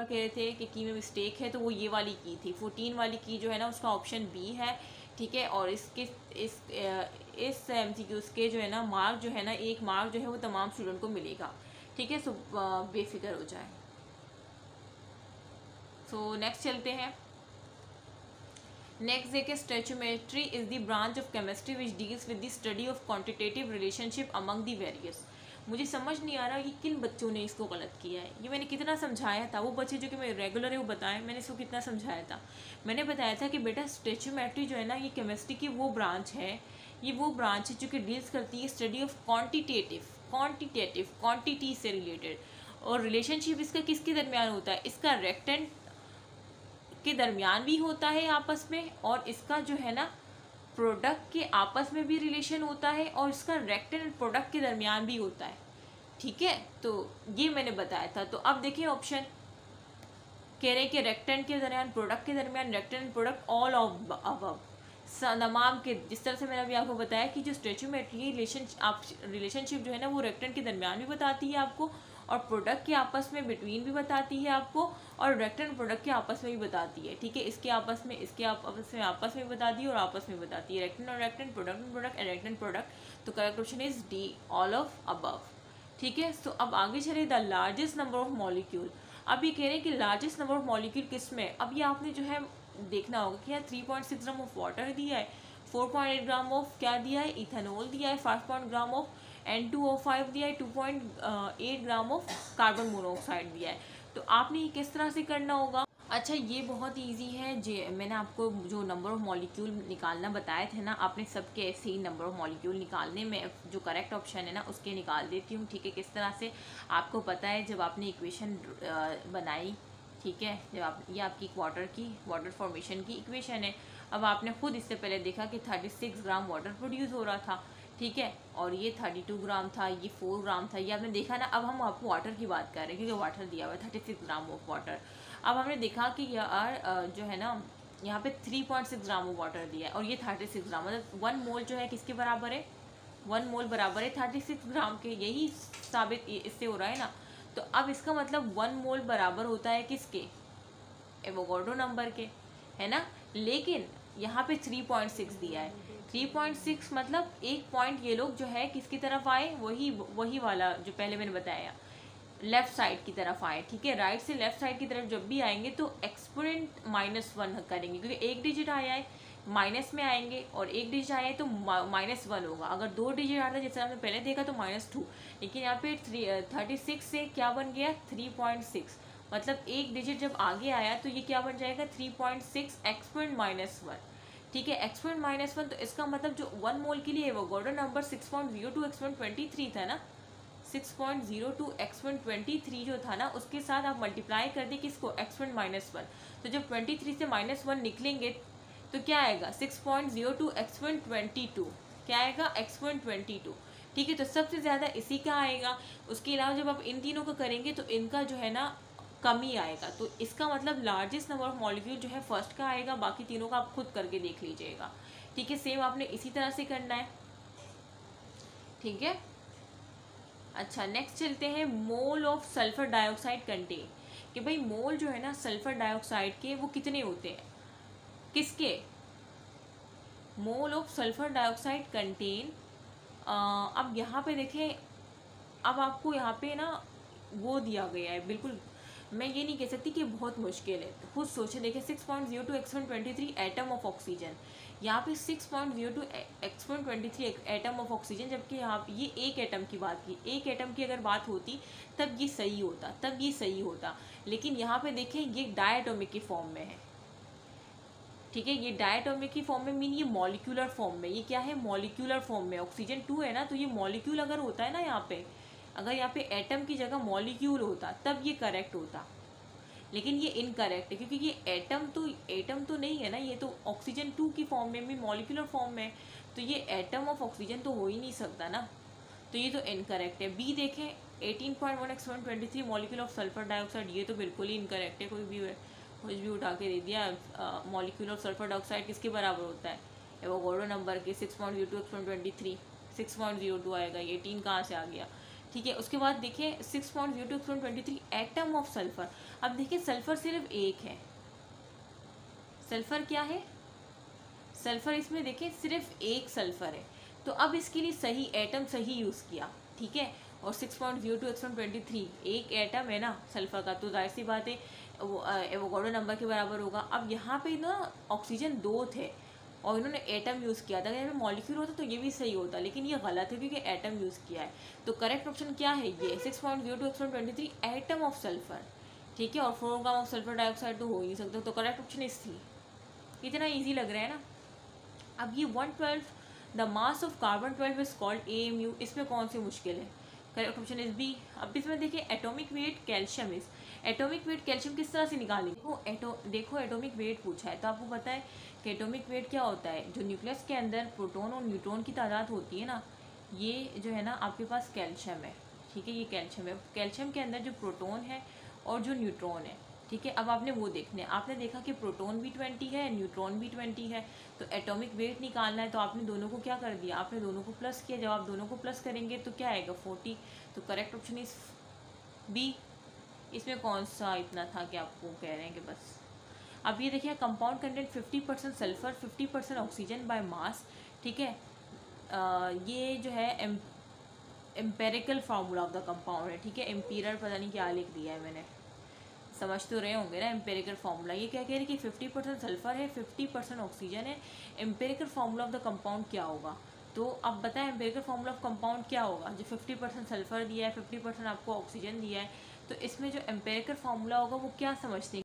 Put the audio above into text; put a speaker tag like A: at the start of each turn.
A: कह रहे थे कि की में मिस्टेक है, तो वो ये वाली की थी 14 वाली की जो है ना उसका ऑप्शन बी है, ठीक है। और इसके इस MCQs के जो है ना मार्क जो है ना, एक मार्क जो है वो तमाम स्टूडेंट को मिलेगा, ठीक है। सो बेफिक्र हो जाए। सो नेक्स्ट चलते हैं। नेक्स्ट देखिए, stoichiometry is the branch of chemistry which deals with the study of quantitative relationship among the various. मुझे समझ नहीं आ रहा कि किन बच्चों ने इसको गलत किया है। ये मैंने कितना समझाया था, वो बच्चे जो कि मैं रेगुलर है वो बताएं, मैंने इसको कितना समझाया था। मैंने बताया था कि बेटा स्टोइचियोमेट्री जो है ना ये केमिस्ट्री की वो ब्रांच है, ये वो ब्रांच है जो कि डील्स करती है स्टडी ऑफ क्वांटिटेटिव क्वांटिटी से रिलेटेड। और रिलेशनशिप इसका किसके दरमियान होता है, इसका रेक्टेंट के दरमियान भी होता है आपस में, और इसका जो है ना प्रोडक्ट के आपस में भी रिलेशन होता है, और इसका रेक्टेंट एंड प्रोडक्ट के दरमियान भी होता है, ठीक है। तो ये मैंने बताया था। तो अब देखिए ऑप्शन कह रहे हैं कि रेक्टेंट के दरमियान, प्रोडक्ट के दरमियान, reactant and product all of above, तमाम के, जिस तरह से मैंने अभी आपको बताया कि जो स्टोइचियोमेट्री रिलेशनशिप जो है ना वो रेक्टेंट के दरमियान भी बताती है आपको, और प्रोडक्ट के आपस में बिटवीन भी बताती है आपको, और रेक्टेंट प्रोडक्ट के आपस में भी बताती है, ठीक है। इसके आपस में आपस में बताती है, और आपस में बताती है, रेक्टेंट और reactant, product and reactant product. तो correct option is D, all of above, ठीक है। सो अब आगे चले, the largest number of molecule. अब ये कह रहे हैं कि लार्जेस्ट नंबर ऑफ मॉलिक्यूल किस में। अब ये आपने जो है देखना होगा कि यहाँ 3.6 ग्राम ऑफ वाटर दिया है, 4.8 ग्राम ऑफ क्या दिया है, इथेनॉल दिया है, 5 ग्राम ऑफ N2O5 दिया है, 2.8 ग्राम ऑफ कार्बन मोनोऑक्साइड दिया है। तो आपने ये किस तरह से करना होगा। अच्छा, ये बहुत इजी है। मैंने आपको जो नंबर ऑफ मॉलिक्यूल निकालना बताए थे ना, आपने सबके ऐसे ही नंबर ऑफ मॉलिक्यूल निकालने में जो करेक्ट ऑप्शन है ना उसके निकाल देती हूँ, ठीक है। किस तरह से आपको पता है, जब आपने इक्वेशन बनाई, ठीक है, जब आप ये आपकी वाटर फॉर्मेशन की इक्वेशन है। अब आपने खुद इससे पहले देखा कि 36 ग्राम वाटर प्रोड्यूस हो रहा था, ठीक है, और ये 32 ग्राम था, ये 4 ग्राम था, ये आपने देखा ना। अब हम आपको वाटर की बात कर रहे हैं क्योंकि वाटर दिया हुआ है 36 ग्राम ऑफ वाटर। अब हमने देखा कि यार जो है ना यहाँ पे 3.6 ग्राम ऑफ वाटर दिया है, और ये 36 ग्राम, मतलब 1 मोल जो है किसके बराबर है, 1 मोल बराबर है 36 ग्राम के। यही साबित इससे हो रहा है ना। तो अब इसका मतलब 1 मोल बराबर होता है किसके, एवोगाड्रो नंबर के, है ना। लेकिन यहाँ पे 3.6 दिया है, 3.6 मतलब एक पॉइंट ये लोग जो है किसकी तरफ आए, वही वाला जो पहले मैंने बताया, लेफ्ट साइड की तरफ आए, ठीक है। राइट से लेफ्ट साइड की तरफ जब भी आएंगे तो एक्सपोनेंट -1 करेंगे, क्योंकि एक डिजिट आया है माइनस में आएंगे, और एक डिजिट आया है तो -1 होगा। अगर 2 डिजिट आता है जैसे हमने पहले देखा तो -2, लेकिन यहाँ पे 36 से क्या बन गया 3.6, मतलब एक डिजिट जब आगे आया तो ये क्या बन जाएगा 3.6 एक्सपोनेंट -1, ठीक है। एक्सपोनेंट -1, तो इसका मतलब जो 1 मोल के लिए एवोगाड्रो नंबर 6.02 एक्सपोनेंट 23 था ना, 6.02 एक्सपोनेंट 23 जो था ना, उसके साथ आप मल्टीप्लाई कर दे किसको, एक्सपोनेंट -1। तो जब 23 से -1 निकलेंगे तो क्या आएगा 6.02 एक्सपोनेंट 22, क्या आएगा एक्सपोनेंट 22, ठीक है। तो सबसे ज़्यादा इसी का आएगा। उसके अलावा जब आप इन तीनों का करेंगे तो इनका जो है ना कमी आएगा। तो इसका मतलब लार्जेस्ट नंबर ऑफ मॉलिक्यूल जो है फर्स्ट का आएगा, बाकी तीनों का आप खुद करके देख लीजिएगा, ठीक है। सेम आपने इसी तरह से करना है, ठीक है। अच्छा, नेक्स्ट चलते हैं, mole of sulphur dioxide contain, कि भाई मोल जो है ना सल्फर डाइऑक्साइड के वो कितने होते हैं, किसके, mole of sulphur dioxide contain. अब यहाँ पे देखें, अब आपको यहाँ पे ना वो दिया गया है, बिल्कुल मैं ये नहीं कह सकती कि बहुत मुश्किल है, खुद सोचें। देखिए 6.02 एक्सपोनेंट 23 एटम ऑफ ऑक्सीजन, यहाँ पे 6.02 एक्सपोनेंट 23 एटम ऑफ ऑक्सीजन, जबकि यहाँ ये एक एटम की बात की, एक एटम की अगर बात होती तब ये सही होता, लेकिन यहाँ पे देखें ये डायटोमिक की फॉर्म में है, ठीक है। ये डायटोमिक की फॉर्म में मीन ये मॉलिक्यूलर फॉर्म में, ये क्या है मॉलिक्यूलर फॉर्म में, ऑक्सीजन 2 है ना, तो ये मॉलिक्यूल अगर होता है ना यहाँ पे, अगर यहाँ पे एटम की जगह मॉलिक्यूल होता तब ये करेक्ट होता, लेकिन ये इनकरेक्ट है क्योंकि ये एटम तो नहीं है ना, ये तो ऑक्सीजन 2 की फॉर्म में भी मॉलिक्यूलर फॉर्म में, तो ये एटम ऑफ ऑक्सीजन तो हो ही नहीं सकता ना, तो ये तो इनकरेक्ट है। बी देखें 18.1 exponent 23 molecule of sulphur dioxide, ये तो बिल्कुल ही इनकरेक्ट है, कुछ भी उठा के दे दिया। मॉलिक्यूल ऑफ सल्फर डाइऑक्साइड किसके बराबर होता है, एवोगाड्रो नंबर के 6.02 एक्सपोनेंट 23, 6.02 आएगा, ये 18 कहाँ से आ गया, ठीक है। उसके बाद देखिए 6.02 एटम ऑफ सल्फर। अब देखिए सल्फर सिर्फ एक है, सल्फर क्या है, सल्फर इसमें देखिए सिर्फ एक सल्फर है। तो अब इसके लिए सही एटम सही यूज़ किया, ठीक है। और 6.02 एक एटम है ना सल्फर का, तो जाहिर सी बात है वो एवोगाड्रो नंबर के बराबर होगा। अब यहाँ पे ना ऑक्सीजन 2 थे और इन्होंने एटम यूज़ किया था। अगर यहाँ पे मॉलिक्यूल होता तो ये भी सही होता, लेकिन ये गलत है क्योंकि एटम यूज़ किया है। तो करेक्ट ऑप्शन क्या है, ये 6.02 एटम ऑफ सल्फर, ठीक है। और 4 ग्राम ऑफ सल्फर डाइऑक्साइड तो हो ही नहीं सकता, तो करेक्ट ऑप्शन इस थी। इतना ईजी लग रहा है ना। अब ये 112 the mass of carbon 12 is called AMU, इसमें कौन सी मुश्किल है, करेक्ट ऑप्शन इज बी। अब इसमें देखिए atomic weight calcium is, atomic weight calcium किस तरह से निकालें, देखो एटॉमिक वेट पूछा है तो आपको पता है कि एटॉमिक वेट क्या होता है, जो न्यूक्लियस के अंदर प्रोटॉन और न्यूट्रॉन की तादाद होती है ना, ये जो है ना आपके पास कैल्शियम है, ठीक है। ये कैल्शियम है, कैल्शियम के अंदर जो प्रोटॉन है और जो न्यूट्रॉन है, ठीक है। अब आपने वो देखने, आपने देखा कि प्रोटॉन भी 20 है, न्यूट्रॉन भी 20 है, तो एटॉमिक वेट निकालना है तो आपने दोनों को क्या कर दिया, आपने दोनों को प्लस किया। जब आप दोनों को प्लस करेंगे तो क्या आएगा 40, तो करेक्ट ऑप्शन इज बी। इसमें कौन सा इतना था कि आपको कह रहे हैं कि बस। अब ये देखिए compound content 50% sulphur 50% oxygen by mass, ठीक है। ये जो है empirical formula of the compound है, ठीक है। एम्पीरियल पता नहीं क्या लिख दिया है मैंने, समझ तो रहे होंगे ना एम्पेरिकल फार्मूला। ये क्या कह रही है कि 50% सल्फर है 50% ऑक्सीजन है, empirical formula of the compound क्या होगा। तो अब बताएं एम्पेरिकल फार्मूला ऑफ कंपाउंड क्या होगा, जो 50% सल्फर दिया है 50% आपको ऑक्सीजन दिया है, तो इसमें जो एम्पेरिकल फार्मूला होगा वो क्या समझते हैं।